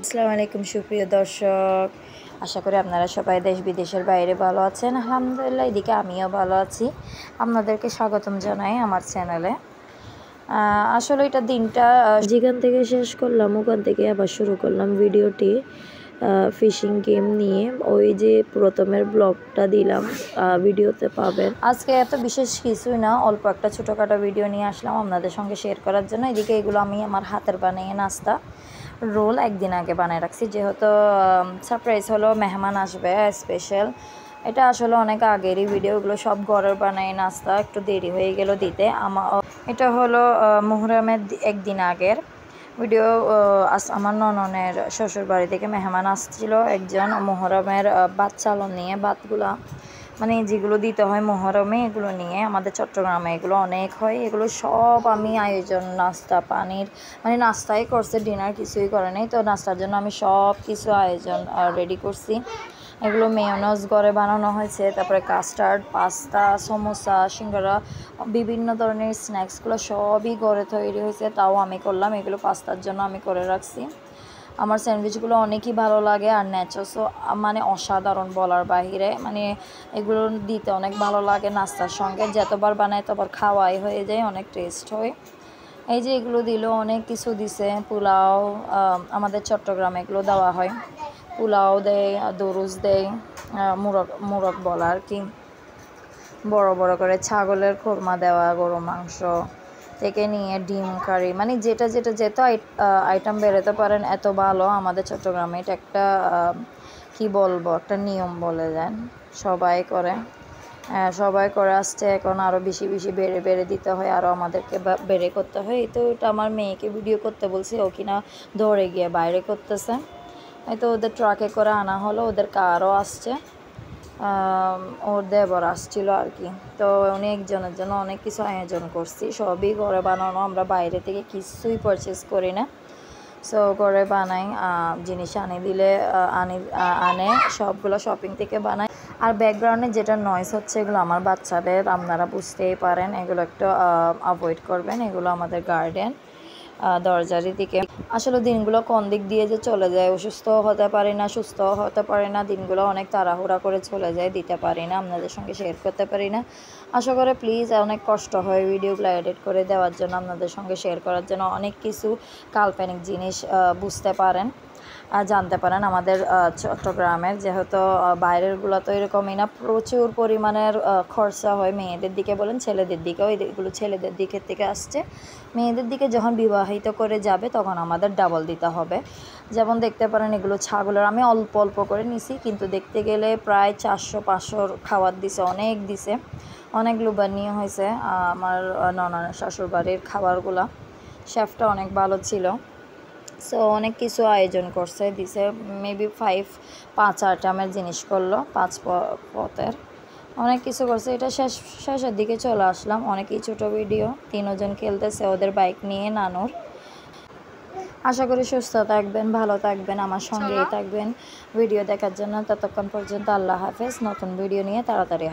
আসসালামু আলাইকুম সুপ্রিয় দর্শক, আশা করি আপনারা সবাই দেশ বিদেশের বাইরে ভালো আছেন। আলহামদুলিল্লাহ, এদিকে আমিও ভালো আছি। আপনাদেরকে স্বাগতম জানাই আমার চ্যানেলে। আসলে এটা দিনটা যেখান থেকে শেষ করলাম ওখান থেকে আবার শুরু করলাম ভিডিওটি ফিশিং গেম নিয়ে। ওই যে প্রথমের ব্লগটা দিলাম, ভিডিওতে পাবেন। আজকে এত বিশেষ কিছুই না, অল্প একটা ছোটোখাটো ভিডিও নিয়ে আসলাম আপনাদের সঙ্গে শেয়ার করার জন্য। এদিকে এগুলো আমি আমার হাতের বানিয়ে নাস্তা রোল একদিন আগে বানিয়ে রাখছি, যেহেতু সারপ্রাইজ হলো মেহমান আসবে স্পেশাল। এটা আসলে অনেক আগেরই ভিডিওগুলো, সব ঘরের বানাই নাস্তা, একটু দেরি হয়ে গেল দিতে। এটা হলো মুহররমের একদিন আগের ভিডিও। আমার নননের শ্বশুর বাড়ি থেকে মেহমান আসছিল একজন, মুহররমের ভাত চালন নিয়ে, ভাতগুলা মানে যেগুলো দিতে হয় মুহররমে, এগুলো নিয়ে। আমাদের চট্টগ্রামে এগুলো অনেক হয়। এগুলো সব আমি আয়োজন, নাস্তা পানির মানে নাস্তাই করছে, ডিনার কিছুই করে নাই। তো নাস্তার জন্য আমি সব কিছু আয়োজন রেডি করছি। এগুলো মেয়োনেজ ঘরে বানানো হয়েছে, তারপরে কাস্টার্ড, পাস্তা, সমোসা, সিঙ্গারা, বিভিন্ন ধরনের স্ন্যাক্সগুলো সবই ঘরে তৈরি হয়েছে। তাও আমি করলাম, এগুলো পাস্তার জন্য আমি করে রাখছি। আমার স্যান্ডউইচগুলো অনেকই ভালো লাগে, আর ন্যাচোসও মানে অসাধারণ বলার বাহিরে। মানে এগুলো দিতে অনেক ভালো লাগে নাস্তার সঙ্গে, যতবার বানায় ততবার খাওয়াই হয়ে যায়, অনেক টেস্ট হয়। এই যে এগুলো দিল, অনেক কিছু দিছে। পোলাও, আমাদের চট্টগ্রামে এগুলো দেওয়া হয়। পোলাও দেয়, দরুজ দেয়, মোরগ বলা আর কি, বড় বড় করে ছাগলের কোরমা দেওয়া, গরু মাংস থেকে নিয়ে ডিম কারি, মানে যেটা যেত আইটেম বেরোতে পারেন, এত ভালো আমাদের চট্টগ্রামে। এটা একটা কি বলবো, একটা নিয়ম বলে যান, সবাই করে আসছে। এখন আরও বেশি বেশি বেড়ে দিতে হয়, আরও আমাদেরকে বেড়ে করতে হয়। তো এটা আমার মেয়েকে ভিডিও করতে বলছি, ও কিনা দৌড়ে গিয়ে বাইরে করতেছে। এই তো ওদের ট্রাকে করে আনা হলো, ওদের কারও আসছে, ওর দেবর আসছিল আর কি। তো অনেকজনের জন্য অনেক কিছু আয়োজন করছি, সবই ঘরে বানানো, আমরা বাইরে থেকে কিছুই পারচেস করি না। সো ঘরে বানাই, জিনিস আনে সবগুলো শপিং থেকে বানাই। আর ব্যাকগ্রাউন্ডে যেটা নয়েজ হচ্ছে, এগুলো আমার বাচ্চাদের, আপনারা বুঝতেই পারেন, এগুলো একটু অ্যাভয়েড করবেন। এগুলো আমাদের গার্ডেন, দরজারি দিকে। আসলে দিনগুলো কোন দিক দিয়ে যে চলে যায়, অসুস্থ হতে পারি না, সুস্থ হতে পারি না, দিনগুলো অনেক তাড়াহুড়া করে চলে যায়, দিতে পারি না, আপনাদের সঙ্গে শেয়ার করতে পারি না। আশা করে প্লিজ, অনেক কষ্ট হয় ভিডিওগুলো এডিট করে দেওয়ার জন্য, আপনাদের সঙ্গে শেয়ার করার জন্য, অনেক কিছু কাল্পনিক জিনিস বুঝতে পারেন, জানতে পারেন আমাদের চট্টগ্রামের। যেহেতু বাইরেরগুলো তো এরকমই না, প্রচুর পরিমাণের খরচা হয়, মেয়েদের দিকে বলেন ছেলেদের দিকেও। এগুলো ছেলেদের দিকের থেকে আসছে, মেয়েদের দিকে যখন বিবাহিত করে যাবে তখন আমাদের ডাবল দিতে হবে। যেমন দেখতে পারেন, এগুলো ছাগলের আমি অল্প অল্প করে নিছি, কিন্তু দেখতে গেলে প্রায় 400-500 খাবার দিছে, অনেক দিছে, অনেক লোভনীয় হয়েছে আমার ননদের শ্বশুরবাড়ির খাবারগুলো। শেফটা অনেক ভালো ছিল। সো অনেক কিছু আয়োজন করছে, দিছে মেবি 5 আইটেমের জিনিস করলো, 5 পথের অনেক কিছু করছে। এটা শেষের দিকে চলে আসলাম। অনেকই ছোটো ভিডিও, 3 জন খেলতেছে ওদের বাইক নিয়ে নানুর। আশা করি সুস্থ থাকবেন, ভালো থাকবেন, আমার সঙ্গেই থাকবেন ভিডিও দেখার জন্য। ততক্ষণ পর্যন্ত আল্লাহ হাফেজ। নতুন ভিডিও নিয়ে তাড়াতাড়ি